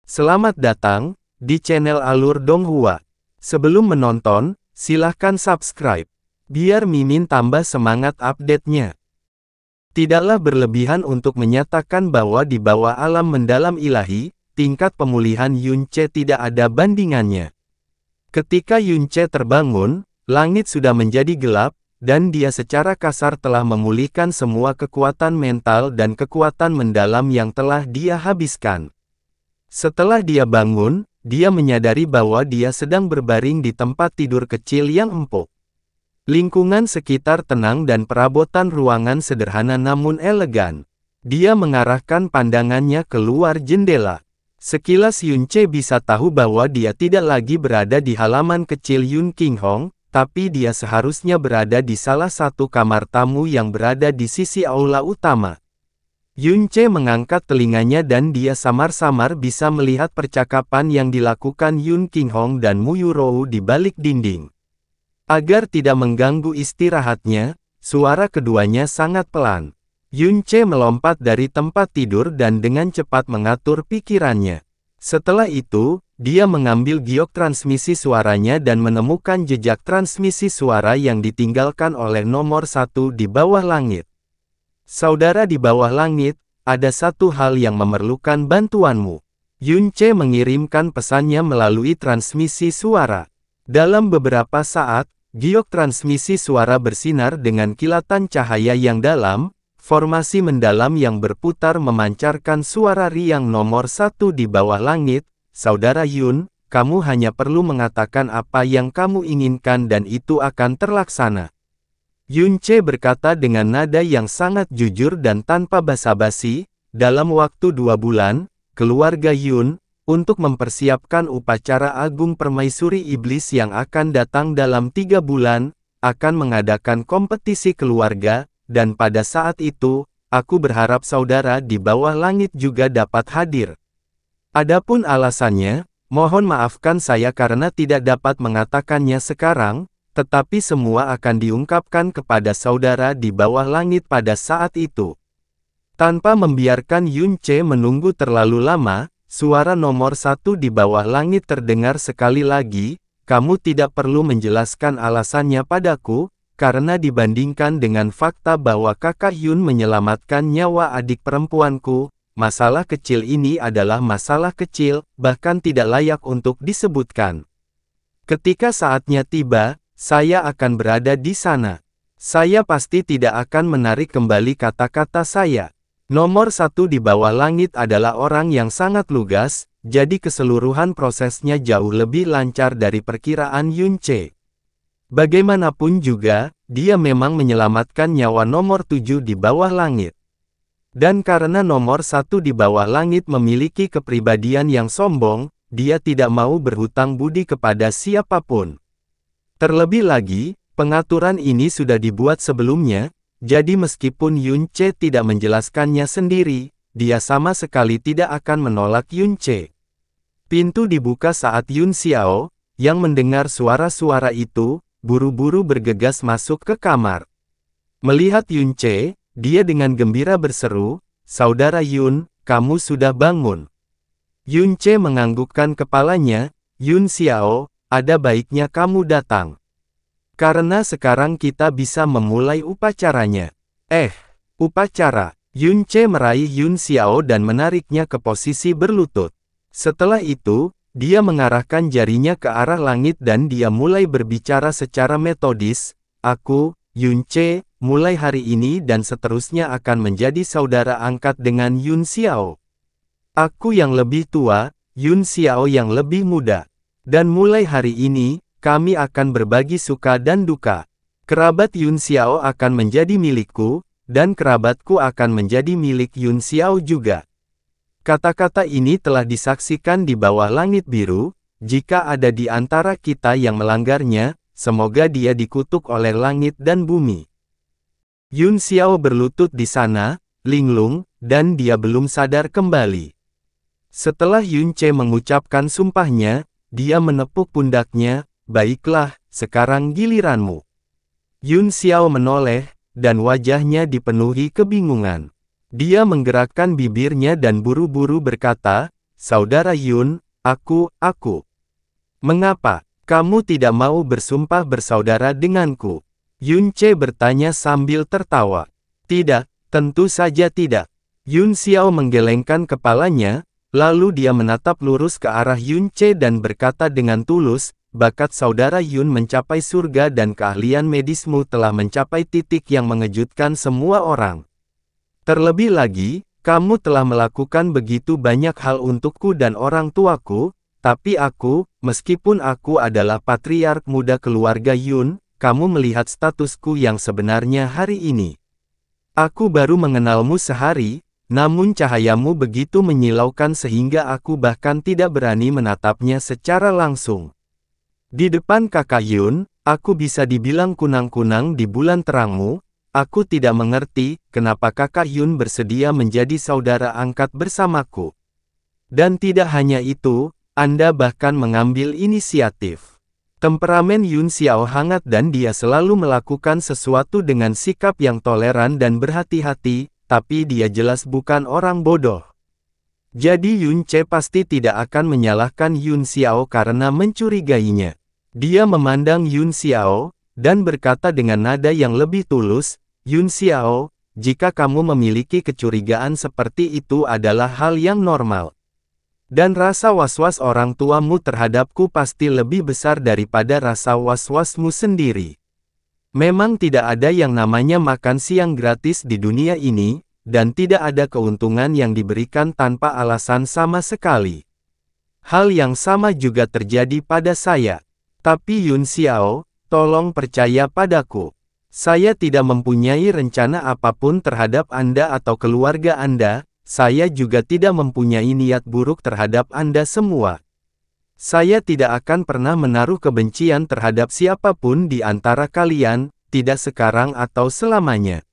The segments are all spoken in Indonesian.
Selamat datang di channel Alur Donghua. Sebelum menonton, silahkan subscribe, biar Mimin tambah semangat update-nya. Tidaklah berlebihan untuk menyatakan bahwa di bawah alam mendalam ilahi, tingkat pemulihan Yunce tidak ada bandingannya. Ketika Yunce terbangun, langit sudah menjadi gelap, dan dia secara kasar telah memulihkan semua kekuatan mental dan kekuatan mendalam yang telah dia habiskan. Setelah dia bangun, dia menyadari bahwa dia sedang berbaring di tempat tidur kecil yang empuk. Lingkungan sekitar tenang dan perabotan ruangan sederhana namun elegan. Dia mengarahkan pandangannya keluar jendela. Sekilas Yunce bisa tahu bahwa dia tidak lagi berada di halaman kecil Yun King Hong, tapi dia seharusnya berada di salah satu kamar tamu yang berada di sisi aula utama. Yunce mengangkat telinganya dan dia samar-samar bisa melihat percakapan yang dilakukan Yun King Hong dan Mu Yurou di balik dinding. Agar tidak mengganggu istirahatnya, suara keduanya sangat pelan. Yunce melompat dari tempat tidur dan dengan cepat mengatur pikirannya. Setelah itu, dia mengambil giok transmisi suaranya dan menemukan jejak transmisi suara yang ditinggalkan oleh nomor 1 di bawah langit. Saudara di bawah langit, ada satu hal yang memerlukan bantuanmu. Yunce mengirimkan pesannya melalui transmisi suara. Dalam beberapa saat, giok transmisi suara bersinar dengan kilatan cahaya yang dalam, formasi mendalam yang berputar memancarkan suara riang nomor 1 di bawah langit. Saudara Yun, kamu hanya perlu mengatakan apa yang kamu inginkan dan itu akan terlaksana. Yunce berkata dengan nada yang sangat jujur dan tanpa basa-basi, dalam waktu 2 bulan, keluarga Yun, untuk mempersiapkan upacara agung permaisuri iblis yang akan datang dalam 3 bulan, akan mengadakan kompetisi keluarga, dan pada saat itu, aku berharap saudara di bawah langit juga dapat hadir. Adapun alasannya, mohon maafkan saya karena tidak dapat mengatakannya sekarang, tetapi semua akan diungkapkan kepada saudara di bawah langit pada saat itu. Tanpa membiarkan Yunce menunggu terlalu lama, suara nomor 1 di bawah langit terdengar sekali lagi, kamu tidak perlu menjelaskan alasannya padaku, karena dibandingkan dengan fakta bahwa kakak Yun menyelamatkan nyawa adik perempuanku, masalah kecil ini adalah masalah kecil, bahkan tidak layak untuk disebutkan. Ketika saatnya tiba, saya akan berada di sana. Saya pasti tidak akan menarik kembali kata-kata saya. Nomor 1 di bawah langit adalah orang yang sangat lugas, jadi keseluruhan prosesnya jauh lebih lancar dari perkiraan Yunce. Bagaimanapun juga, dia memang menyelamatkan nyawa nomor 7 di bawah langit. Dan karena nomor 1 di bawah langit memiliki kepribadian yang sombong, dia tidak mau berhutang budi kepada siapapun. Terlebih lagi, pengaturan ini sudah dibuat sebelumnya, jadi meskipun Yunce tidak menjelaskannya sendiri, dia sama sekali tidak akan menolak Yunce. Pintu dibuka saat Yun Xiao, yang mendengar suara-suara itu, buru-buru bergegas masuk ke kamar. Melihat Yunce, dia dengan gembira berseru, "Saudara Yun, kamu sudah bangun." Yunce menganggukkan kepalanya, "Yun Xiao, ada baiknya kamu datang. Karena sekarang kita bisa memulai upacaranya." Upacara. Yunce meraih Yun Xiao dan menariknya ke posisi berlutut. Setelah itu, dia mengarahkan jarinya ke arah langit dan dia mulai berbicara secara metodis, "Aku, Yunce, mulai hari ini dan seterusnya akan menjadi saudara angkat dengan Yun Xiao. Aku yang lebih tua, Yun Xiao yang lebih muda. Dan mulai hari ini, kami akan berbagi suka dan duka. Kerabat Yun Xiao akan menjadi milikku, dan kerabatku akan menjadi milik Yun Xiao juga." Kata-kata ini telah disaksikan di bawah langit biru, jika ada di antara kita yang melanggarnya, semoga dia dikutuk oleh langit dan bumi. Yun Xiao berlutut di sana, linglung, dan dia belum sadar kembali. Setelah Yunce mengucapkan sumpahnya, dia menepuk pundaknya, "Baiklah, sekarang giliranmu." Yun Xiao menoleh, dan wajahnya dipenuhi kebingungan. Dia menggerakkan bibirnya dan buru-buru berkata, Saudara Yun, aku. Mengapa kamu tidak mau bersumpah bersaudara denganku? Yun Ce bertanya sambil tertawa. Tidak, tentu saja tidak. Yun Xiao menggelengkan kepalanya, lalu dia menatap lurus ke arah Yun Ce dan berkata dengan tulus, bakat saudara Yun mencapai surga dan keahlian medismu telah mencapai titik yang mengejutkan semua orang. Terlebih lagi, kamu telah melakukan begitu banyak hal untukku dan orang tuaku, tapi aku, meskipun aku adalah patriark muda keluarga Yun, kamu melihat statusku yang sebenarnya hari ini. Aku baru mengenalmu sehari, namun cahayamu begitu menyilaukan sehingga aku bahkan tidak berani menatapnya secara langsung. Di depan kakak Yun, aku bisa dibilang kunang-kunang di bulan terangmu. Aku tidak mengerti kenapa kakak Yun bersedia menjadi saudara angkat bersamaku. Dan tidak hanya itu, Anda bahkan mengambil inisiatif. Temperamen Yun Xiao hangat dan dia selalu melakukan sesuatu dengan sikap yang toleran dan berhati-hati, tapi dia jelas bukan orang bodoh. Jadi Yun Ce pasti tidak akan menyalahkan Yun Xiao karena mencurigainya. Dia memandang Yun Xiao, dan berkata dengan nada yang lebih tulus, Yun Xiao, jika kamu memiliki kecurigaan seperti itu adalah hal yang normal. Dan rasa was-was orang tuamu terhadapku pasti lebih besar daripada rasa was-wasmu sendiri. Memang tidak ada yang namanya makan siang gratis di dunia ini, dan tidak ada keuntungan yang diberikan tanpa alasan sama sekali. Hal yang sama juga terjadi pada saya. Tapi Yun Xiao, tolong percaya padaku. Saya tidak mempunyai rencana apapun terhadap Anda atau keluarga Anda. Saya juga tidak mempunyai niat buruk terhadap Anda semua. Saya tidak akan pernah menaruh kebencian terhadap siapapun di antara kalian, tidak sekarang atau selamanya.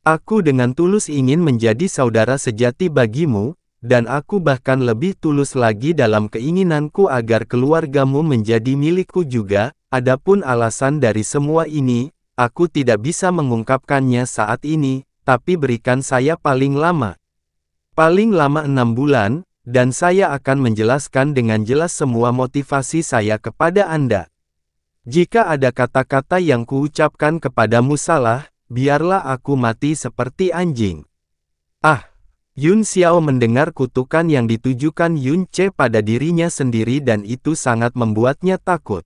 Aku dengan tulus ingin menjadi saudara sejati bagimu, dan aku bahkan lebih tulus lagi dalam keinginanku agar keluargamu menjadi milikku juga. Adapun alasan dari semua ini, aku tidak bisa mengungkapkannya saat ini, tapi berikan saya paling lama 6 bulan, dan saya akan menjelaskan dengan jelas semua motivasi saya kepada Anda. Jika ada kata-kata yang kuucapkan kepadamu salah, biarlah aku mati seperti anjing. Yun Xiao mendengar kutukan yang ditujukan Yun Ce pada dirinya sendiri dan itu sangat membuatnya takut.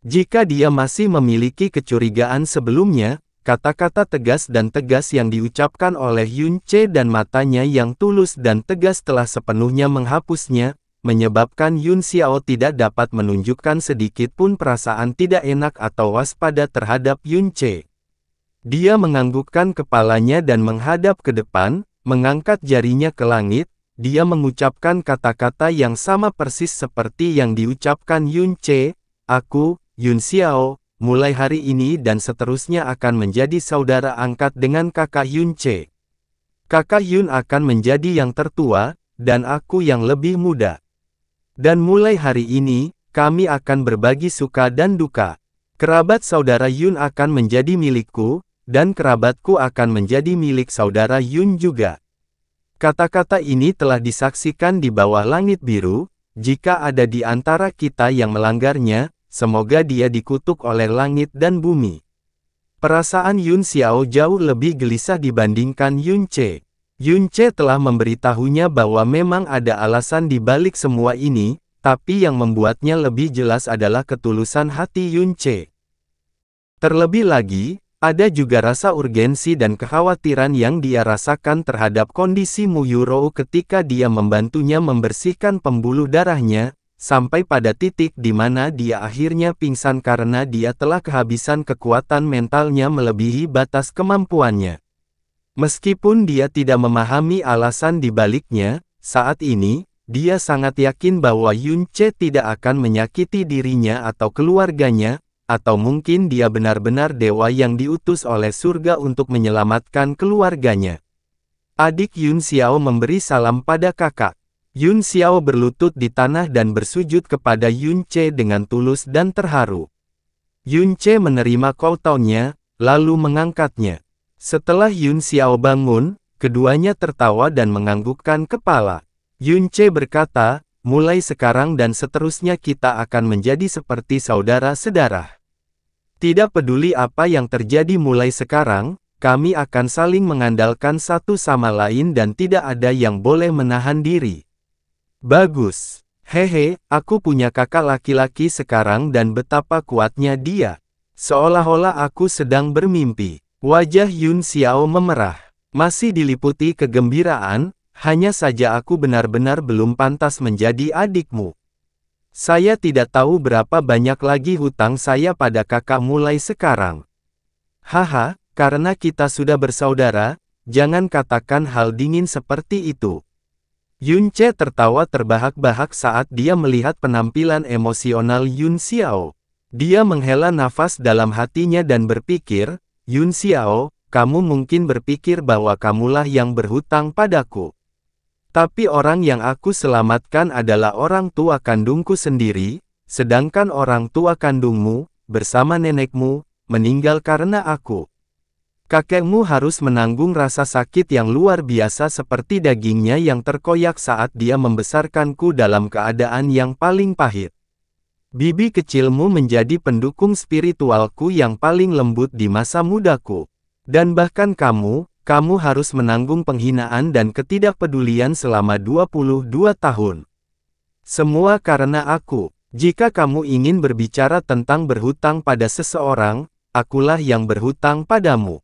Jika dia masih memiliki kecurigaan sebelumnya, kata-kata tegas dan tegas yang diucapkan oleh Yun Ce dan matanya yang tulus dan tegas telah sepenuhnya menghapusnya, menyebabkan Yun Xiao tidak dapat menunjukkan sedikit pun perasaan tidak enak atau waspada terhadap Yun Ce. Dia menganggukkan kepalanya dan menghadap ke depan, mengangkat jarinya ke langit, dia mengucapkan kata-kata yang sama persis seperti yang diucapkan Yun Ce, aku, Yun Xiao, mulai hari ini dan seterusnya akan menjadi saudara angkat dengan kakak Yun Ce. Kakak Yun akan menjadi yang tertua, dan aku yang lebih muda. Dan mulai hari ini, kami akan berbagi suka dan duka. Kerabat saudara Yun akan menjadi milikku, dan kerabatku akan menjadi milik saudara Yun juga. Kata-kata ini telah disaksikan di bawah langit biru, jika ada di antara kita yang melanggarnya, semoga dia dikutuk oleh langit dan bumi. Perasaan Yun Xiao jauh lebih gelisah dibandingkan Yun Ce. Yun Ce telah memberitahunya bahwa memang ada alasan di balik semua ini, tapi yang membuatnya lebih jelas adalah ketulusan hati Yun Ce. Terlebih lagi, ada juga rasa urgensi dan kekhawatiran yang dia rasakan terhadap kondisi Mu Yurou ketika dia membantunya membersihkan pembuluh darahnya, sampai pada titik di mana dia akhirnya pingsan karena dia telah kehabisan kekuatan mentalnya melebihi batas kemampuannya. Meskipun dia tidak memahami alasan di baliknya, saat ini, dia sangat yakin bahwa Yun Ce tidak akan menyakiti dirinya atau keluarganya, atau mungkin dia benar-benar dewa yang diutus oleh surga untuk menyelamatkan keluarganya. Adik Yun Xiao memberi salam pada kakak. Yun Xiao berlutut di tanah dan bersujud kepada Yun Ce dengan tulus dan terharu. Yun Ce menerima kowtounnya, lalu mengangkatnya. Setelah Yun Xiao bangun, keduanya tertawa dan menganggukkan kepala. Yun Che berkata, mulai sekarang dan seterusnya kita akan menjadi seperti saudara sedarah. Tidak peduli apa yang terjadi mulai sekarang, kami akan saling mengandalkan satu sama lain dan tidak ada yang boleh menahan diri. Bagus. Hehe, aku punya kakak laki-laki sekarang dan betapa kuatnya dia. Seolah-olah aku sedang bermimpi. Wajah Yun Xiao memerah. Masih diliputi kegembiraan, hanya saja aku benar-benar belum pantas menjadi adikmu. Saya tidak tahu berapa banyak lagi hutang saya pada kakak mulai sekarang. Haha, karena kita sudah bersaudara, jangan katakan hal dingin seperti itu. Yun Che tertawa terbahak-bahak saat dia melihat penampilan emosional Yun Xiao. Dia menghela nafas dalam hatinya dan berpikir, Yun Xiao, kamu mungkin berpikir bahwa kamulah yang berhutang padaku. Tapi orang yang aku selamatkan adalah orang tua kandungku sendiri, sedangkan orang tua kandungmu, bersama nenekmu, meninggal karena aku. Kakekmu harus menanggung rasa sakit yang luar biasa seperti dagingnya yang terkoyak saat dia membesarkanku dalam keadaan yang paling pahit. Bibi kecilmu menjadi pendukung spiritualku yang paling lembut di masa mudaku. Dan bahkan kamu harus menanggung penghinaan dan ketidakpedulian selama 22 tahun. Semua karena aku. Jika kamu ingin berbicara tentang berhutang pada seseorang, akulah yang berhutang padamu.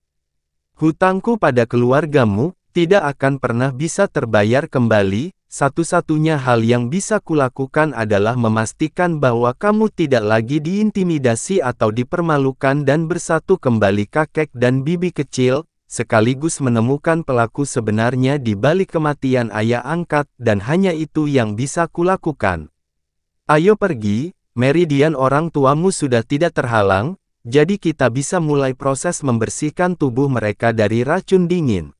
Hutangku pada keluargamu tidak akan pernah bisa terbayar kembali. Satu-satunya hal yang bisa kulakukan adalah memastikan bahwa kamu tidak lagi diintimidasi atau dipermalukan dan bersatu kembali kakek dan bibi kecil, sekaligus menemukan pelaku sebenarnya di balik kematian ayah angkat, dan hanya itu yang bisa kulakukan. Ayo pergi, meridian orang tuamu sudah tidak terhalang, jadi kita bisa mulai proses membersihkan tubuh mereka dari racun dingin.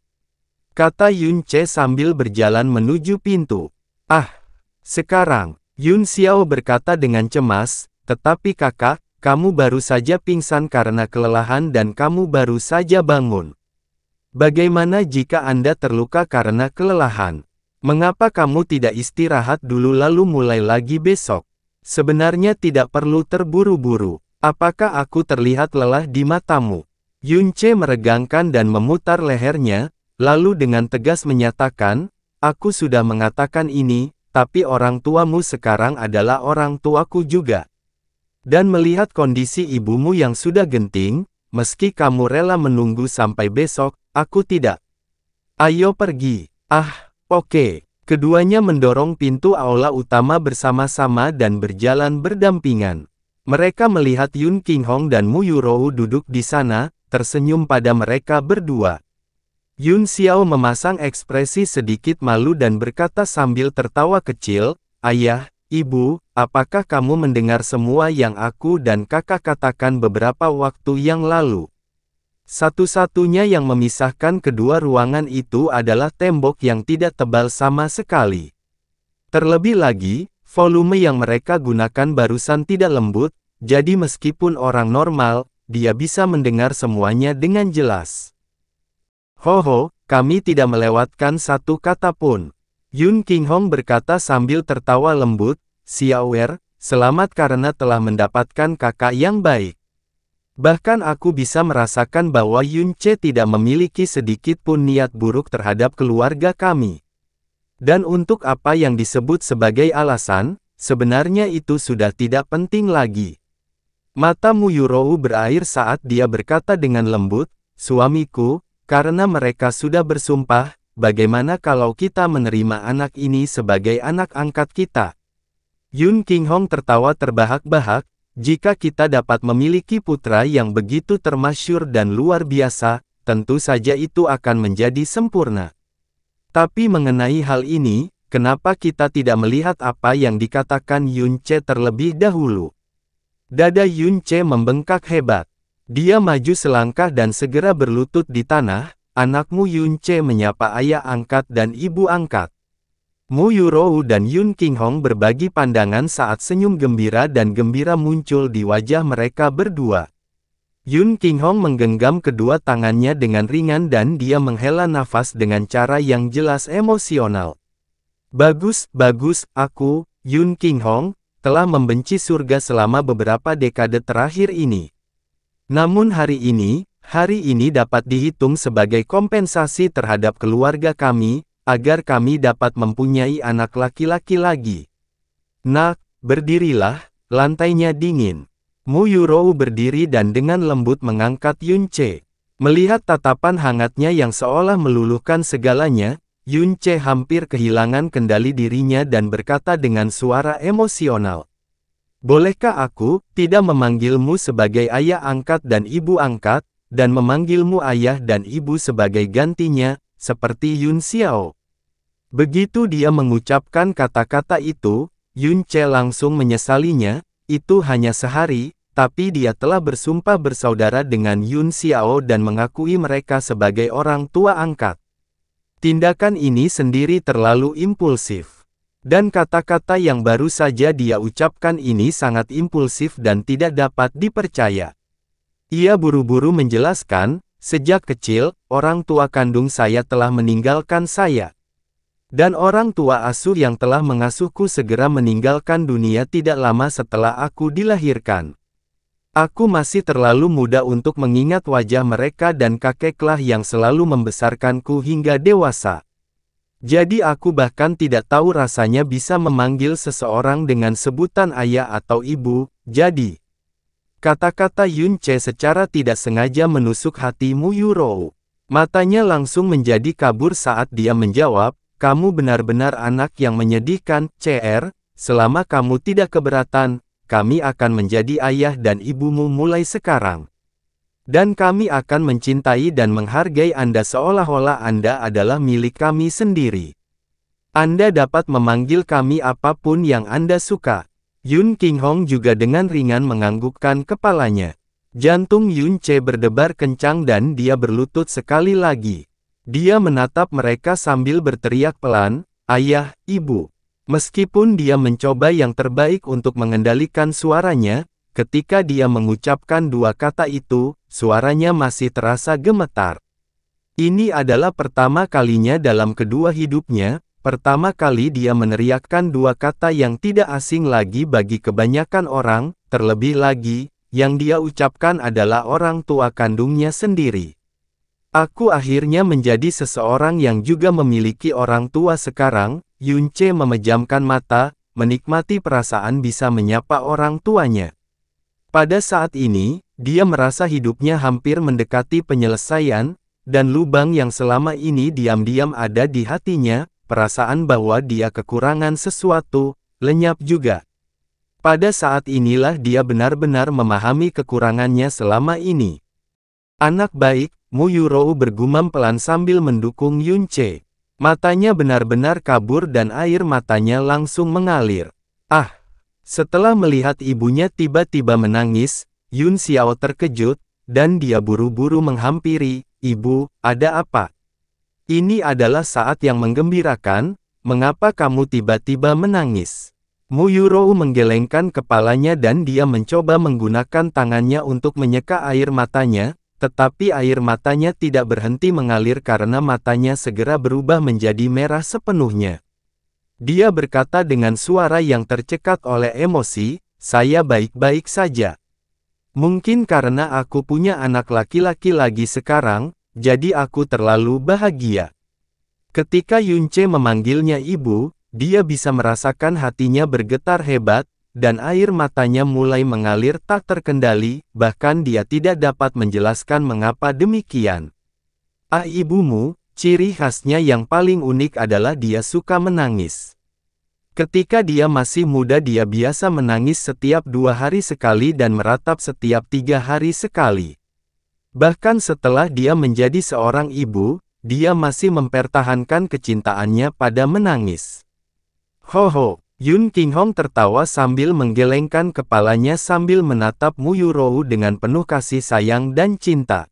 Kata Yun Che sambil berjalan menuju pintu. Ah, sekarang, Yun Xiao berkata dengan cemas, tetapi kakak, kamu baru saja pingsan karena kelelahan dan kamu baru saja bangun. Bagaimana jika Anda terluka karena kelelahan? Mengapa kamu tidak istirahat dulu lalu mulai lagi besok? Sebenarnya tidak perlu terburu-buru. Apakah aku terlihat lelah di matamu? Yun Che meregangkan dan memutar lehernya, lalu dengan tegas menyatakan, aku sudah mengatakan ini, tapi orang tuamu sekarang adalah orang tuaku juga. Dan melihat kondisi ibumu yang sudah genting, meski kamu rela menunggu sampai besok, aku tidak. Ayo pergi. Ah, oke. Keduanya mendorong pintu aula utama bersama-sama dan berjalan berdampingan. Mereka melihat Yun Qinghong dan Mu Yurou duduk di sana, tersenyum pada mereka berdua. Yun Xiao memasang ekspresi sedikit malu dan berkata sambil tertawa kecil, Ayah, Ibu, apakah kamu mendengar semua yang aku dan kakak katakan beberapa waktu yang lalu? Satu-satunya yang memisahkan kedua ruangan itu adalah tembok yang tidak tebal sama sekali. Terlebih lagi, volume yang mereka gunakan barusan tidak lembut, jadi meskipun orang normal, dia bisa mendengar semuanya dengan jelas. Hoho, kami tidak melewatkan satu kata pun. Yun Qinghong berkata sambil tertawa lembut, Xiaoer, selamat karena telah mendapatkan kakak yang baik. Bahkan aku bisa merasakan bahwa Yun Che tidak memiliki sedikit pun niat buruk terhadap keluarga kami. Dan untuk apa yang disebut sebagai alasan, sebenarnya itu sudah tidak penting lagi. Mata Mu Yurou berair saat dia berkata dengan lembut, suamiku, karena mereka sudah bersumpah, bagaimana kalau kita menerima anak ini sebagai anak angkat kita? Yun Qinghong tertawa terbahak-bahak, jika kita dapat memiliki putra yang begitu termasyhur dan luar biasa, tentu saja itu akan menjadi sempurna. Tapi mengenai hal ini, kenapa kita tidak melihat apa yang dikatakan Yun Che terlebih dahulu? Dada Yun Che membengkak hebat. Dia maju selangkah dan segera berlutut di tanah, anakmu Yun Che menyapa ayah angkat dan ibu angkat. Mu Yurou dan Yun Qinghong berbagi pandangan saat senyum gembira dan gembira muncul di wajah mereka berdua. Yun Qinghong menggenggam kedua tangannya dengan ringan dan dia menghela nafas dengan cara yang jelas emosional. Bagus, bagus, aku, Yun Qinghong, telah membenci surga selama beberapa dekade terakhir ini. Namun hari ini dapat dihitung sebagai kompensasi terhadap keluarga kami, agar kami dapat mempunyai anak laki-laki lagi. Nak, berdirilah, lantainya dingin. Mu Yurou berdiri dan dengan lembut mengangkat Yun Ce. Melihat tatapan hangatnya yang seolah meluluhkan segalanya, Yun Ce hampir kehilangan kendali dirinya dan berkata dengan suara emosional. Bolehkah aku tidak memanggilmu sebagai ayah angkat dan ibu angkat, dan memanggilmu ayah dan ibu sebagai gantinya, seperti Yun Xiao? Begitu dia mengucapkan kata-kata itu, Yun Ce langsung menyesalinya. Itu hanya sehari, tapi dia telah bersumpah bersaudara dengan Yun Xiao dan mengakui mereka sebagai orang tua angkat. Tindakan ini sendiri terlalu impulsif. Dan kata-kata yang baru saja dia ucapkan ini sangat impulsif dan tidak dapat dipercaya. Ia buru-buru menjelaskan, sejak kecil, orang tua kandung saya telah meninggalkan saya. Dan orang tua asuh yang telah mengasuhku segera meninggalkan dunia tidak lama setelah aku dilahirkan. Aku masih terlalu muda untuk mengingat wajah mereka dan kakeklah yang selalu membesarkanku hingga dewasa. Jadi aku bahkan tidak tahu rasanya bisa memanggil seseorang dengan sebutan ayah atau ibu, jadi. Kata-kata Yun Ce secara tidak sengaja menusuk hati Mu Yurou. Matanya langsung menjadi kabur saat dia menjawab, kamu benar-benar anak yang menyedihkan, CR, selama kamu tidak keberatan. Kami akan menjadi ayah dan ibumu mulai sekarang. Dan kami akan mencintai dan menghargai Anda seolah-olah Anda adalah milik kami sendiri. Anda dapat memanggil kami apapun yang Anda suka. Yun Qinghong juga dengan ringan menganggukkan kepalanya. Jantung Yun Ce berdebar kencang dan dia berlutut sekali lagi. Dia menatap mereka sambil berteriak pelan, ayah, ibu. Meskipun dia mencoba yang terbaik untuk mengendalikan suaranya, ketika dia mengucapkan dua kata itu, suaranya masih terasa gemetar. Ini adalah pertama kalinya dalam kedua hidupnya, pertama kali dia meneriakkan dua kata yang tidak asing lagi bagi kebanyakan orang, terlebih lagi, yang dia ucapkan adalah orang tua kandungnya sendiri. Aku akhirnya menjadi seseorang yang juga memiliki orang tua sekarang. Yun Ce memejamkan mata, menikmati perasaan bisa menyapa orang tuanya. Pada saat ini, dia merasa hidupnya hampir mendekati penyelesaian, dan lubang yang selama ini diam-diam ada di hatinya, perasaan bahwa dia kekurangan sesuatu, lenyap juga. Pada saat inilah dia benar-benar memahami kekurangannya selama ini. Anak baik, Mu Yurou bergumam pelan sambil mendukung Yun Ce. Matanya benar-benar kabur dan air matanya langsung mengalir. Ah! Setelah melihat ibunya tiba-tiba menangis, Yun Xiao terkejut, dan dia buru-buru menghampiri, ibu, ada apa? Ini adalah saat yang menggembirakan, mengapa kamu tiba-tiba menangis? Mu Yurou menggelengkan kepalanya dan dia mencoba menggunakan tangannya untuk menyeka air matanya, tetapi air matanya tidak berhenti mengalir karena matanya segera berubah menjadi merah sepenuhnya. Dia berkata dengan suara yang tercekat oleh emosi, saya baik-baik saja. Mungkin karena aku punya anak laki-laki lagi sekarang, jadi aku terlalu bahagia. Ketika Yun Ce memanggilnya ibu, dia bisa merasakan hatinya bergetar hebat, dan air matanya mulai mengalir tak terkendali, bahkan dia tidak dapat menjelaskan mengapa demikian. Ah, ibumu, ciri khasnya yang paling unik adalah dia suka menangis. Ketika dia masih muda dia biasa menangis setiap 2 hari sekali dan meratap setiap 3 hari sekali. Bahkan setelah dia menjadi seorang ibu, dia masih mempertahankan kecintaannya pada menangis. Ho. Yun Qinghong tertawa sambil menggelengkan kepalanya sambil menatap Mu Yurou dengan penuh kasih sayang dan cinta.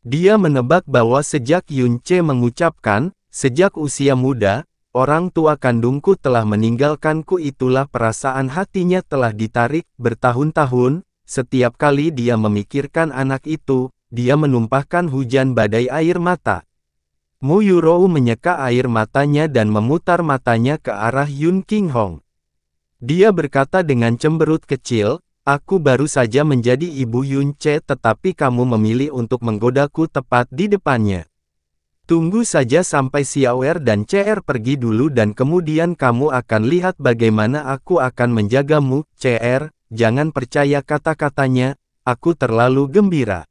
Dia menebak bahwa sejak Yun Ce mengucapkan, sejak usia muda, orang tua kandungku telah meninggalkanku itulah perasaan hatinya telah ditarik bertahun-tahun, setiap kali dia memikirkan anak itu, dia menumpahkan hujan badai air mata. Mu Yurou menyeka air matanya dan memutar matanya ke arah Yun Qinghong. Dia berkata dengan cemberut kecil, aku baru saja menjadi ibu Yunce tetapi kamu memilih untuk menggodaku tepat di depannya. Tunggu saja sampai Xiaoer dan CR pergi dulu dan kemudian kamu akan lihat bagaimana aku akan menjagamu. CR, jangan percaya kata-katanya, aku terlalu gembira.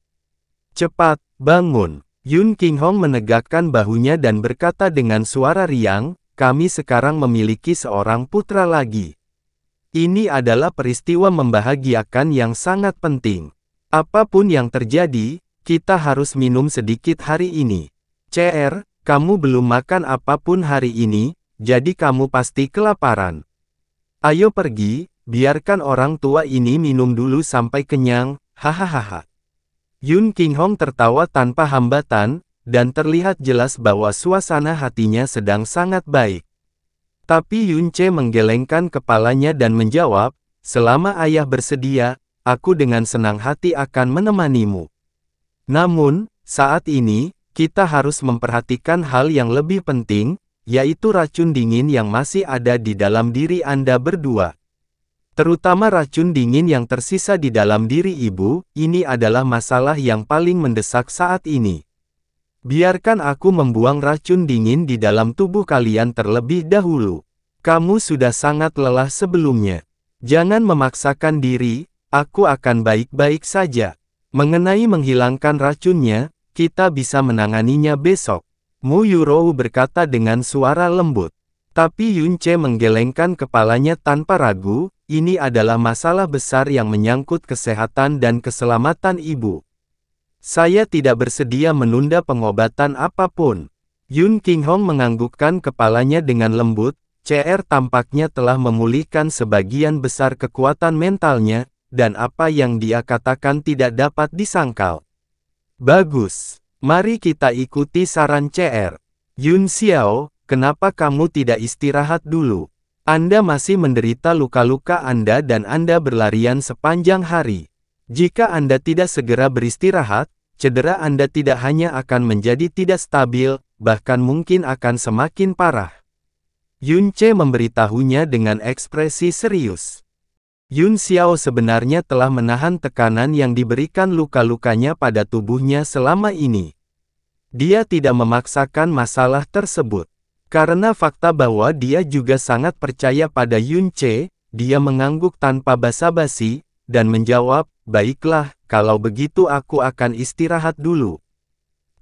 Cepat, bangun. Yun Qinghong menegakkan bahunya dan berkata dengan suara riang, kami sekarang memiliki seorang putra lagi. Ini adalah peristiwa membahagiakan yang sangat penting. Apapun yang terjadi, kita harus minum sedikit hari ini. CR, kamu belum makan apapun hari ini, jadi kamu pasti kelaparan. Ayo pergi, biarkan orang tua ini minum dulu sampai kenyang, hahaha. Yun Qinghong tertawa tanpa hambatan, dan terlihat jelas bahwa suasana hatinya sedang sangat baik. Tapi Yunce menggelengkan kepalanya dan menjawab, selama ayah bersedia, aku dengan senang hati akan menemanimu. Namun, saat ini, kita harus memperhatikan hal yang lebih penting, yaitu racun dingin yang masih ada di dalam diri Anda berdua. Terutama racun dingin yang tersisa di dalam diri ibu, ini adalah masalah yang paling mendesak saat ini. Biarkan aku membuang racun dingin di dalam tubuh kalian terlebih dahulu. Kamu sudah sangat lelah sebelumnya. Jangan memaksakan diri, aku akan baik-baik saja. Mengenai menghilangkan racunnya, kita bisa menanganinya besok. Mu Yurou berkata dengan suara lembut. Tapi Yunce menggelengkan kepalanya tanpa ragu, ini adalah masalah besar yang menyangkut kesehatan dan keselamatan ibu. Saya tidak bersedia menunda pengobatan apapun. Yun Qinghong menganggukkan kepalanya dengan lembut, CR tampaknya telah memulihkan sebagian besar kekuatan mentalnya, dan apa yang dia katakan tidak dapat disangkal. Bagus, mari kita ikuti saran CR. Yun Xiao, kenapa kamu tidak istirahat dulu? Anda masih menderita luka-luka Anda dan Anda berlarian sepanjang hari. Jika Anda tidak segera beristirahat, cedera Anda tidak hanya akan menjadi tidak stabil, bahkan mungkin akan semakin parah. Yunce memberitahunya dengan ekspresi serius. Yun Xiao sebenarnya telah menahan tekanan yang diberikan luka-lukanya pada tubuhnya selama ini. Dia tidak memaksakan masalah tersebut. Karena fakta bahwa dia juga sangat percaya pada Yunce, dia mengangguk tanpa basa-basi, dan menjawab, baiklah, kalau begitu aku akan istirahat dulu.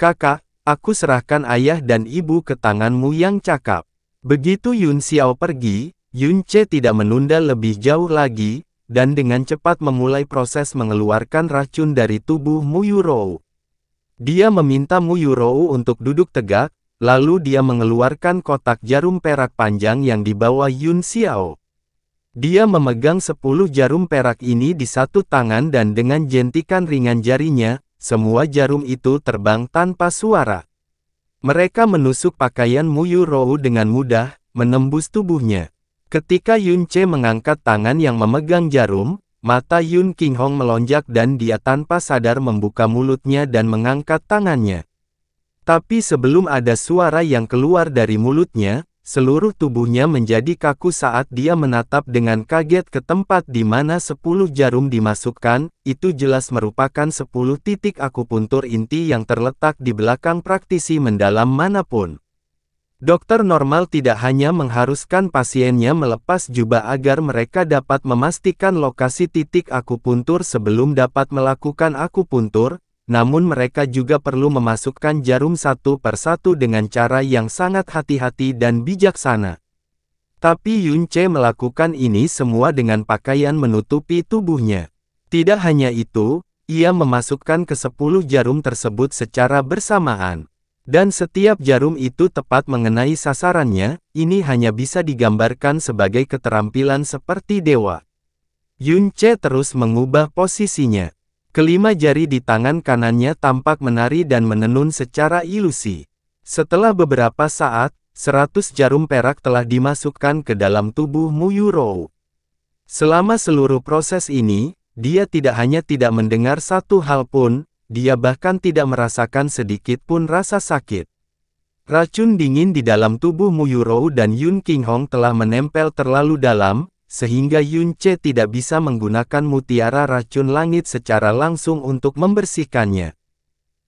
Kakak, aku serahkan ayah dan ibu ke tanganmu yang cakap. Begitu Yun Xiao pergi, Yunce tidak menunda lebih jauh lagi, dan dengan cepat memulai proses mengeluarkan racun dari tubuh Mu Yurou. Dia meminta Mu Yurou untuk duduk tegak, lalu dia mengeluarkan kotak jarum perak panjang yang dibawa Yun Xiao. Dia memegang 10 jarum perak ini di satu tangan dan dengan jentikan ringan jarinya, semua jarum itu terbang tanpa suara. Mereka menusuk pakaian Mu Yurou dengan mudah, menembus tubuhnya. Ketika Yunce mengangkat tangan yang memegang jarum, mata Yun Qinghong melonjak dan dia tanpa sadar membuka mulutnya dan mengangkat tangannya. Tapi sebelum ada suara yang keluar dari mulutnya, seluruh tubuhnya menjadi kaku saat dia menatap dengan kaget ke tempat di mana 10 jarum dimasukkan, itu jelas merupakan 10 titik akupuntur inti yang terletak di belakang praktisi mendalam manapun. Dokter normal tidak hanya mengharuskan pasiennya melepas jubah agar mereka dapat memastikan lokasi titik akupuntur sebelum dapat melakukan akupuntur, namun mereka juga perlu memasukkan jarum satu persatu dengan cara yang sangat hati-hati dan bijaksana. Tapi Yunce melakukan ini semua dengan pakaian menutupi tubuhnya. Tidak hanya itu, ia memasukkan ke-10 jarum tersebut secara bersamaan. Dan setiap jarum itu tepat mengenai sasarannya, ini hanya bisa digambarkan sebagai keterampilan seperti dewa. Yunce terus mengubah posisinya. Kelima jari di tangan kanannya tampak menari dan menenun secara ilusi. Setelah beberapa saat, 100 jarum perak telah dimasukkan ke dalam tubuh Mu Yurou. Selama seluruh proses ini, dia tidak hanya tidak mendengar satu hal pun, dia bahkan tidak merasakan sedikit pun rasa sakit. Racun dingin di dalam tubuh Mu Yurou dan Yun Qinghong telah menempel terlalu dalam, sehingga Yun Ce tidak bisa menggunakan mutiara racun langit secara langsung untuk membersihkannya.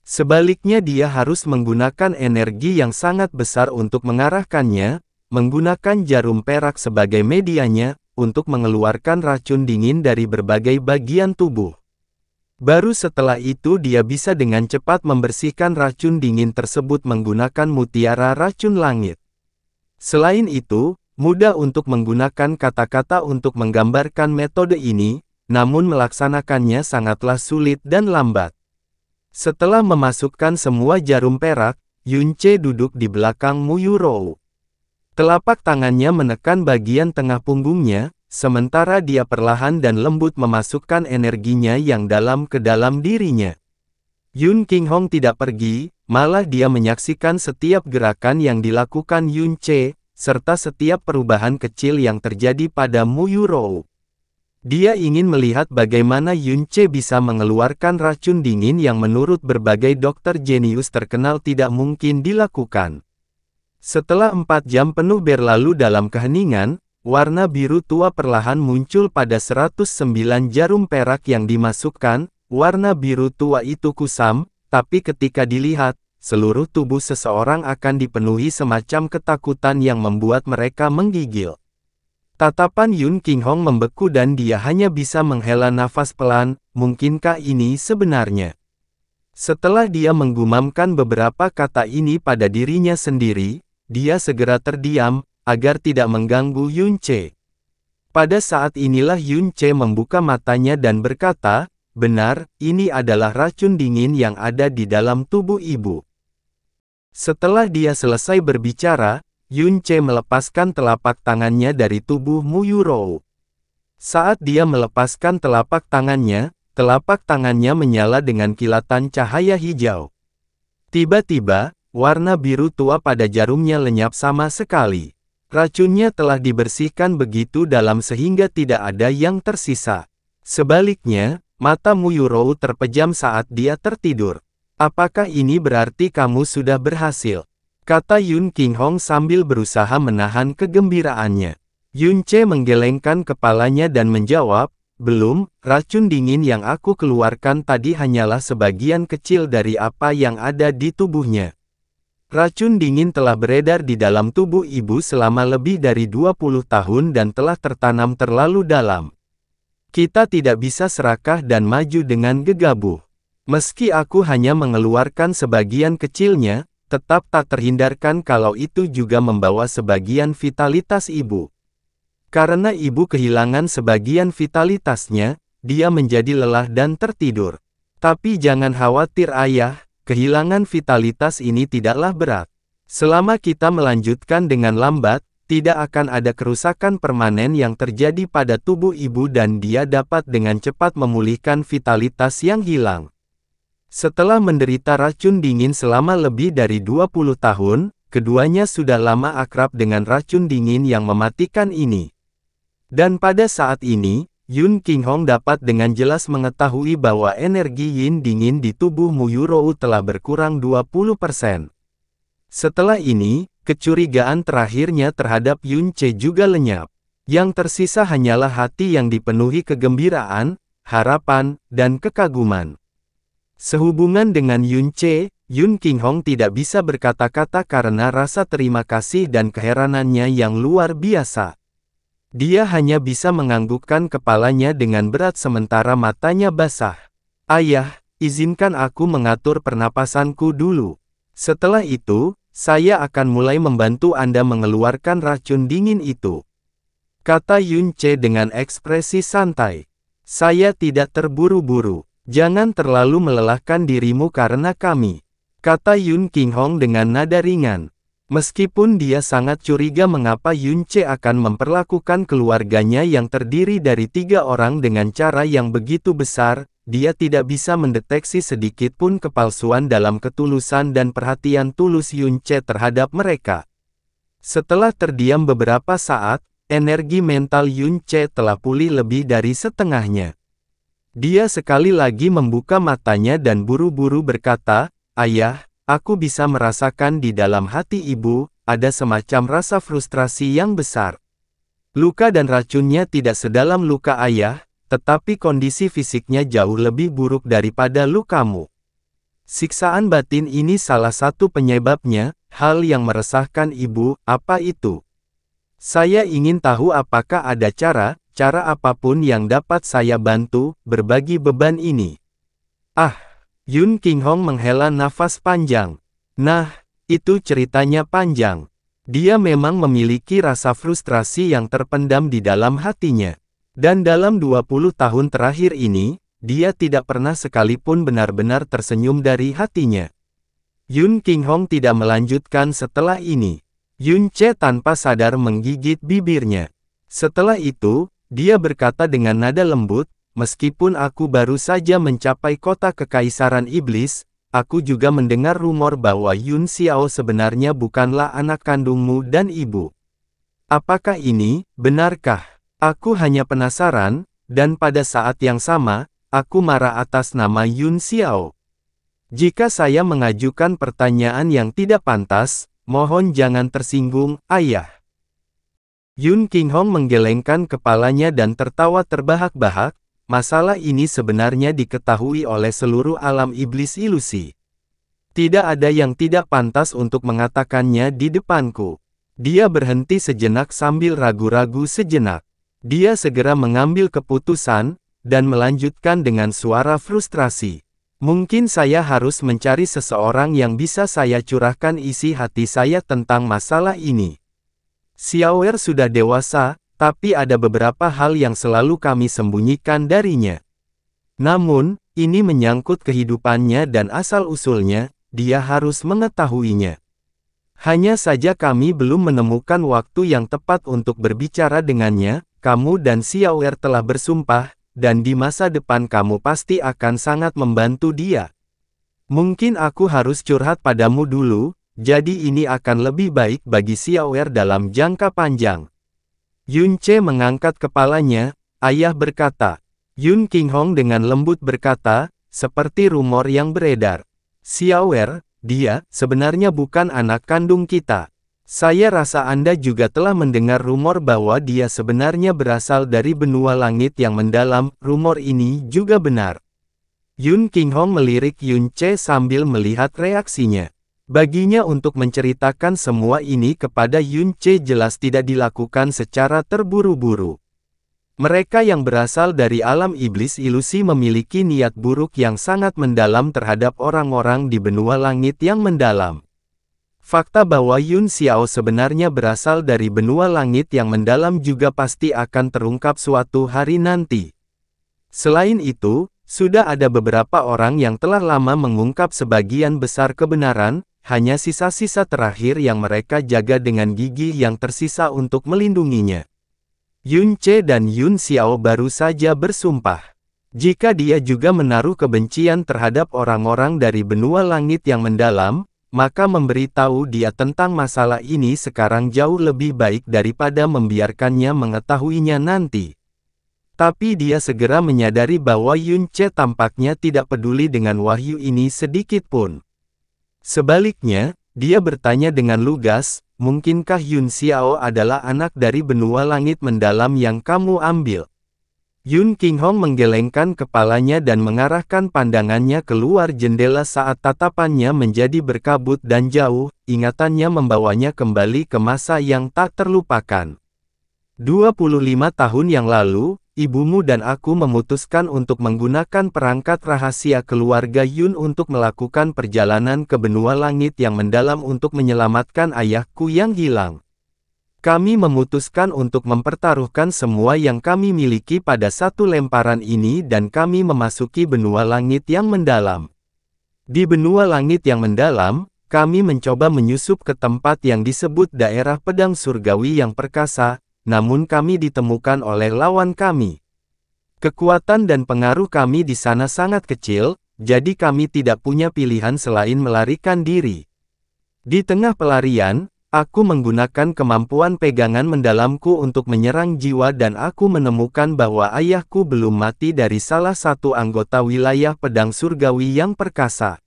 Sebaliknya dia harus menggunakan energi yang sangat besar untuk mengarahkannya, menggunakan jarum perak sebagai medianya, untuk mengeluarkan racun dingin dari berbagai bagian tubuh. Baru setelah itu dia bisa dengan cepat membersihkan racun dingin tersebut menggunakan mutiara racun langit. Selain itu, mudah untuk menggunakan kata-kata untuk menggambarkan metode ini, namun melaksanakannya sangatlah sulit dan lambat. Setelah memasukkan semua jarum perak, Yun Ce duduk di belakang Mu Yurou. Telapak tangannya menekan bagian tengah punggungnya, sementara dia perlahan dan lembut memasukkan energinya yang dalam ke dalam dirinya. Yun Qinghong tidak pergi, malah dia menyaksikan setiap gerakan yang dilakukan Yun Ce, serta setiap perubahan kecil yang terjadi pada Mu Yurou. Dia ingin melihat bagaimana Yun Ce bisa mengeluarkan racun dingin yang menurut berbagai dokter jenius terkenal tidak mungkin dilakukan. Setelah 4 jam penuh berlalu dalam keheningan, warna biru tua perlahan muncul pada 109 jarum perak yang dimasukkan. Warna biru tua itu kusam, tapi ketika dilihat, seluruh tubuh seseorang akan dipenuhi semacam ketakutan yang membuat mereka menggigil. Tatapan Yun Qinghong membeku dan dia hanya bisa menghela nafas pelan. Mungkinkah ini sebenarnya? Setelah dia menggumamkan beberapa kata ini pada dirinya sendiri, dia segera terdiam, agar tidak mengganggu Yun Ce. Pada saat inilah Yun Ce membuka matanya dan berkata, "Benar, ini adalah racun dingin yang ada di dalam tubuh ibu." Setelah dia selesai berbicara, Yun Ce melepaskan telapak tangannya dari tubuh Mu Yurou. Saat dia melepaskan telapak tangannya menyala dengan kilatan cahaya hijau. Tiba-tiba, warna biru tua pada jarumnya lenyap sama sekali. Racunnya telah dibersihkan begitu dalam sehingga tidak ada yang tersisa. Sebaliknya, mata Mu Yurou terpejam saat dia tertidur. "Apakah ini berarti kamu sudah berhasil?" kata Yun Qinghong sambil berusaha menahan kegembiraannya. Yun Ce menggelengkan kepalanya dan menjawab, "Belum, racun dingin yang aku keluarkan tadi hanyalah sebagian kecil dari apa yang ada di tubuhnya. Racun dingin telah beredar di dalam tubuh ibu selama lebih dari 20 tahun dan telah tertanam terlalu dalam. Kita tidak bisa serakah dan maju dengan gegabah. Meski aku hanya mengeluarkan sebagian kecilnya, tetap tak terhindarkan kalau itu juga membawa sebagian vitalitas ibu. Karena ibu kehilangan sebagian vitalitasnya, dia menjadi lelah dan tertidur. Tapi jangan khawatir ayah, kehilangan vitalitas ini tidaklah berat. Selama kita melanjutkan dengan lambat, tidak akan ada kerusakan permanen yang terjadi pada tubuh ibu dan dia dapat dengan cepat memulihkan vitalitas yang hilang." Setelah menderita racun dingin selama lebih dari 20 tahun, keduanya sudah lama akrab dengan racun dingin yang mematikan ini. Dan pada saat ini, Yun Qinghong dapat dengan jelas mengetahui bahwa energi yin dingin di tubuh Mu Yurou telah berkurang 20%. Setelah ini, kecurigaan terakhirnya terhadap Yun Ce juga lenyap. Yang tersisa hanyalah hati yang dipenuhi kegembiraan, harapan, dan kekaguman. Sehubungan dengan Yun Ce, Yun Qinghong tidak bisa berkata-kata karena rasa terima kasih dan keheranannya yang luar biasa. Dia hanya bisa menganggukkan kepalanya dengan berat sementara matanya basah. "Ayah, izinkan aku mengatur pernapasanku dulu. Setelah itu, saya akan mulai membantu Anda mengeluarkan racun dingin itu," kata Yun Ce dengan ekspresi santai. "Saya tidak terburu-buru. Jangan terlalu melelahkan dirimu karena kami," kata Yun Qinghong dengan nada ringan. Meskipun dia sangat curiga mengapa Yun Ce akan memperlakukan keluarganya yang terdiri dari 3 orang dengan cara yang begitu besar, dia tidak bisa mendeteksi sedikit pun kepalsuan dalam ketulusan dan perhatian tulus Yun Ce terhadap mereka. Setelah terdiam beberapa saat, energi mental Yun Ce telah pulih lebih dari setengahnya. Dia sekali lagi membuka matanya dan buru-buru berkata, "Ayah, Aku bisa merasakan di dalam hati ibu, ada semacam rasa frustrasi yang besar. Luka dan racunnya tidak sedalam luka ayah, tetapi kondisi fisiknya jauh lebih buruk daripada lukamu. Siksaan batin ini salah satu penyebabnya, hal yang meresahkan ibu, apa itu? Saya ingin tahu apakah ada cara apapun yang dapat saya bantu, berbagi beban ini. Ah, Yun Qinghong menghela nafas panjang. Nah, itu ceritanya panjang. Dia memang memiliki rasa frustrasi yang terpendam di dalam hatinya. Dan dalam 20 tahun terakhir ini, dia tidak pernah sekalipun benar-benar tersenyum dari hatinya. Yun Qinghong tidak melanjutkan setelah ini. Yun Ce tanpa sadar menggigit bibirnya. Setelah itu, dia berkata dengan nada lembut, meskipun aku baru saja mencapai kota kekaisaran iblis, aku juga mendengar rumor bahwa Yun Xiao sebenarnya bukanlah anak kandungmu dan ibu. Apakah ini, benarkah? Aku hanya penasaran, dan pada saat yang sama, aku marah atas nama Yun Xiao. Jika saya mengajukan pertanyaan yang tidak pantas, mohon jangan tersinggung, ayah. Yun Qinghong menggelengkan kepalanya dan tertawa terbahak-bahak. Masalah ini sebenarnya diketahui oleh seluruh alam iblis ilusi. Tidak ada yang tidak pantas untuk mengatakannya di depanku. Dia berhenti sejenak sambil ragu-ragu sejenak. Dia segera mengambil keputusan, dan melanjutkan dengan suara frustrasi. Mungkin saya harus mencari seseorang yang bisa saya curahkan isi hati saya tentang masalah ini. Xiaoer sudah dewasa, tapi ada beberapa hal yang selalu kami sembunyikan darinya. Namun, ini menyangkut kehidupannya dan asal-usulnya, dia harus mengetahuinya. Hanya saja kami belum menemukan waktu yang tepat untuk berbicara dengannya. Kamu dan Xiaoer telah bersumpah, dan di masa depan kamu pasti akan sangat membantu dia. Mungkin aku harus curhat padamu dulu, jadi ini akan lebih baik bagi Xiaoer dalam jangka panjang. Yun Ce mengangkat kepalanya, ayah berkata. Yun Qinghong dengan lembut berkata, seperti rumor yang beredar. Xiaoer, dia sebenarnya bukan anak kandung kita. Saya rasa Anda juga telah mendengar rumor bahwa dia sebenarnya berasal dari benua langit yang mendalam. Rumor ini juga benar. Yun Qinghong melirik Yun Ce sambil melihat reaksinya. Baginya untuk menceritakan semua ini kepada Yun Ce jelas tidak dilakukan secara terburu-buru. Mereka yang berasal dari alam iblis ilusi memiliki niat buruk yang sangat mendalam terhadap orang-orang di benua langit yang mendalam. Fakta bahwa Yun Xiao sebenarnya berasal dari benua langit yang mendalam juga pasti akan terungkap suatu hari nanti. Selain itu, sudah ada beberapa orang yang telah lama mengungkap sebagian besar kebenaran, hanya sisa-sisa terakhir yang mereka jaga dengan gigih yang tersisa untuk melindunginya. Yun Ce dan Yun Xiao baru saja bersumpah. Jika dia juga menaruh kebencian terhadap orang-orang dari benua langit yang mendalam, maka memberitahu dia tentang masalah ini sekarang jauh lebih baik daripada membiarkannya mengetahuinya nanti. Tapi dia segera menyadari bahwa Yun Ce tampaknya tidak peduli dengan wahyu ini sedikit pun. Sebaliknya, dia bertanya dengan lugas, mungkinkah Yun Xiao adalah anak dari benua langit mendalam yang kamu ambil? Yun Qinghong menggelengkan kepalanya dan mengarahkan pandangannya keluar jendela saat tatapannya menjadi berkabut dan jauh, ingatannya membawanya kembali ke masa yang tak terlupakan. 25 tahun yang lalu, ibumu dan aku memutuskan untuk menggunakan perangkat rahasia keluarga Yun untuk melakukan perjalanan ke benua langit yang mendalam untuk menyelamatkan ayahku yang hilang. Kami memutuskan untuk mempertaruhkan semua yang kami miliki pada satu lemparan ini dan kami memasuki benua langit yang mendalam. Di benua langit yang mendalam, kami mencoba menyusup ke tempat yang disebut daerah pedang surgawi yang perkasa, namun kami ditemukan oleh lawan kami. Kekuatan dan pengaruh kami di sana sangat kecil, jadi kami tidak punya pilihan selain melarikan diri. Di tengah pelarian, aku menggunakan kemampuan pegangan mendalamku untuk menyerang jiwa dan aku menemukan bahwa ayahku belum mati dari salah satu anggota wilayah pedang surgawi yang perkasa.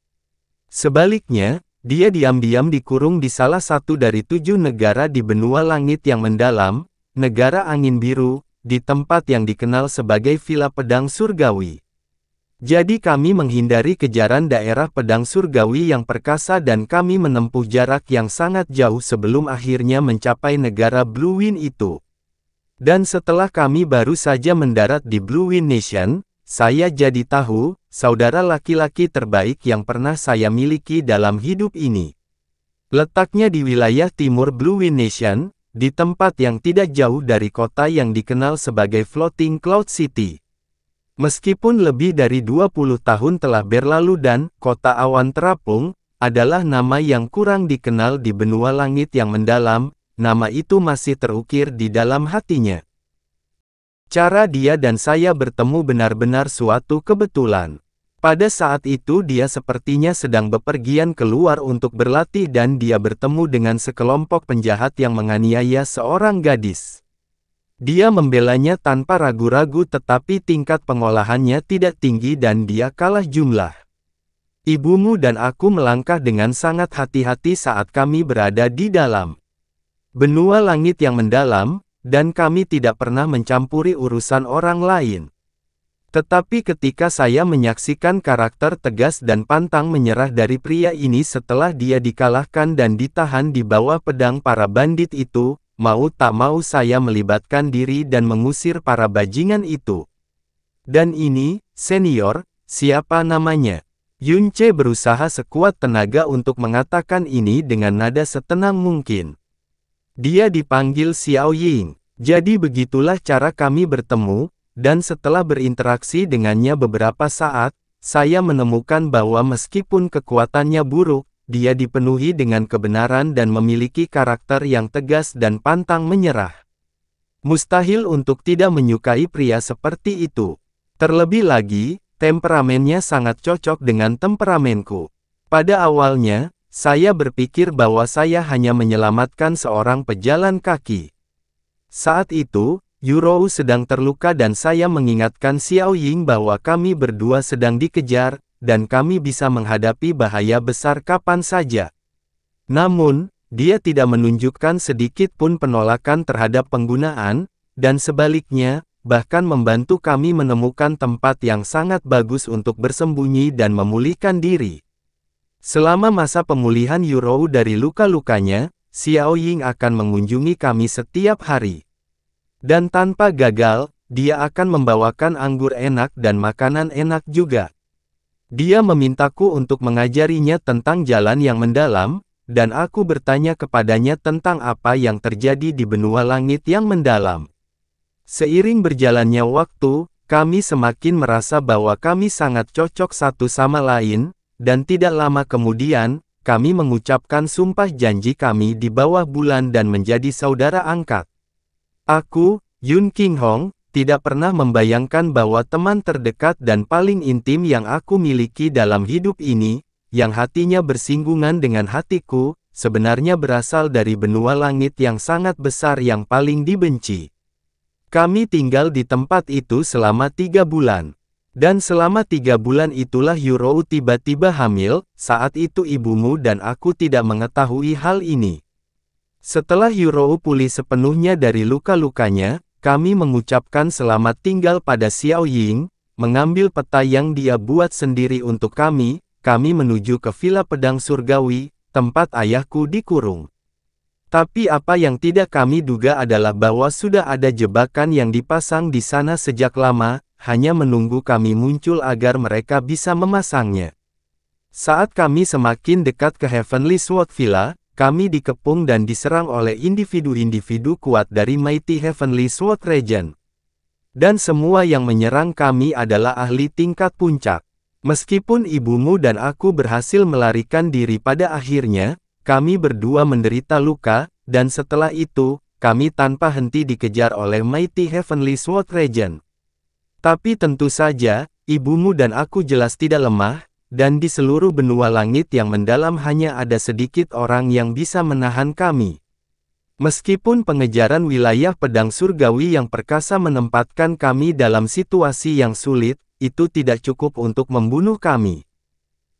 Sebaliknya, dia diam-diam dikurung di salah satu dari 7 negara di benua langit yang mendalam, negara angin biru, di tempat yang dikenal sebagai Villa Pedang Surgawi. Jadi kami menghindari kejaran daerah pedang surgawi yang perkasa dan kami menempuh jarak yang sangat jauh sebelum akhirnya mencapai negara Blue Wind itu. Dan setelah kami baru saja mendarat di Blue Wind Nation, saya jadi tahu, saudara laki-laki terbaik yang pernah saya miliki dalam hidup ini. Letaknya di wilayah timur Blue Wind Nation, di tempat yang tidak jauh dari kota yang dikenal sebagai Floating Cloud City. Meskipun lebih dari 20 tahun telah berlalu dan kota awan terapung adalah nama yang kurang dikenal di benua langit yang mendalam, nama itu masih terukir di dalam hatinya. Cara dia dan saya bertemu benar-benar suatu kebetulan. Pada saat itu dia sepertinya sedang bepergian keluar untuk berlatih dan dia bertemu dengan sekelompok penjahat yang menganiaya seorang gadis. Dia membelanya tanpa ragu-ragu tetapi tingkat pengolahannya tidak tinggi dan dia kalah jumlah. Ibumu dan aku melangkah dengan sangat hati-hati saat kami berada di dalam benua langit yang mendalam, dan kami tidak pernah mencampuri urusan orang lain. Tetapi ketika saya menyaksikan karakter tegas dan pantang menyerah dari pria ini setelah dia dikalahkan dan ditahan di bawah pedang para bandit itu, mau tak mau saya melibatkan diri dan mengusir para bajingan itu. Dan ini, senior, siapa namanya? Yunce berusaha sekuat tenaga untuk mengatakan ini dengan nada setenang mungkin. Dia dipanggil Xiao Ying. Jadi begitulah cara kami bertemu, dan setelah berinteraksi dengannya beberapa saat, saya menemukan bahwa meskipun kekuatannya buruk, dia dipenuhi dengan kebenaran dan memiliki karakter yang tegas dan pantang menyerah. Mustahil untuk tidak menyukai pria seperti itu. Terlebih lagi, temperamennya sangat cocok dengan temperamenku. Pada awalnya, saya berpikir bahwa saya hanya menyelamatkan seorang pejalan kaki. Saat itu, Yurou sedang terluka dan saya mengingatkan Xiao Ying bahwa kami berdua sedang dikejar, dan kami bisa menghadapi bahaya besar kapan saja. Namun, dia tidak menunjukkan sedikit pun penolakan terhadap penggunaan, dan sebaliknya, bahkan membantu kami menemukan tempat yang sangat bagus untuk bersembunyi dan memulihkan diri. Selama masa pemulihan Yurou dari luka-lukanya, Xiao Ying akan mengunjungi kami setiap hari. Dan tanpa gagal, dia akan membawakan anggur enak dan makanan enak juga. Dia memintaku untuk mengajarinya tentang jalan yang mendalam, dan aku bertanya kepadanya tentang apa yang terjadi di benua langit yang mendalam. Seiring berjalannya waktu, kami semakin merasa bahwa kami sangat cocok satu sama lain, dan tidak lama kemudian, kami mengucapkan sumpah janji kami di bawah bulan dan menjadi saudara angkat. Aku, Yun Qinghong, tidak pernah membayangkan bahwa teman terdekat dan paling intim yang aku miliki dalam hidup ini, yang hatinya bersinggungan dengan hatiku, sebenarnya berasal dari benua langit yang sangat besar yang paling dibenci. Kami tinggal di tempat itu selama 3 bulan. Dan selama 3 bulan itulah Yurou tiba-tiba hamil, saat itu ibumu dan aku tidak mengetahui hal ini. Setelah Yurou pulih sepenuhnya dari luka-lukanya, kami mengucapkan selamat tinggal pada Xiao Ying, mengambil peta yang dia buat sendiri untuk kami menuju ke Villa Pedang Surgawi, tempat ayahku dikurung. Tapi apa yang tidak kami duga adalah bahwa sudah ada jebakan yang dipasang di sana sejak lama, hanya menunggu kami muncul agar mereka bisa memasangnya. Saat kami semakin dekat ke Heavenly Sword Villa, kami dikepung dan diserang oleh individu-individu kuat dari Mighty Heavenly Sword Regent. Dan semua yang menyerang kami adalah ahli tingkat puncak. Meskipun ibumu dan aku berhasil melarikan diri pada akhirnya, kami berdua menderita luka, dan setelah itu, kami tanpa henti dikejar oleh Mighty Heavenly Sword Regent. Tapi tentu saja, ibumu dan aku jelas tidak lemah, dan di seluruh benua langit yang mendalam hanya ada sedikit orang yang bisa menahan kami. Meskipun pengejaran wilayah pedang surgawi yang perkasa menempatkan kami dalam situasi yang sulit, itu tidak cukup untuk membunuh kami.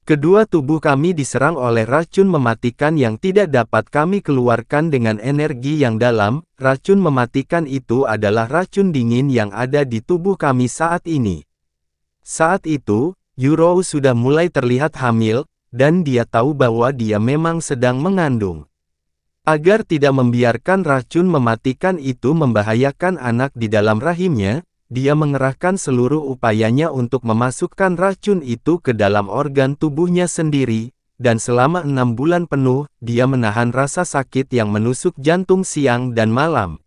Kedua tubuh kami diserang oleh racun mematikan yang tidak dapat kami keluarkan dengan energi yang dalam. Racun mematikan itu adalah racun dingin yang ada di tubuh kami saat ini. Saat itu, Yurou sudah mulai terlihat hamil, dan dia tahu bahwa dia memang sedang mengandung. Agar tidak membiarkan racun mematikan itu membahayakan anak di dalam rahimnya, dia mengerahkan seluruh upayanya untuk memasukkan racun itu ke dalam organ tubuhnya sendiri, dan selama 6 bulan penuh, dia menahan rasa sakit yang menusuk jantung siang dan malam.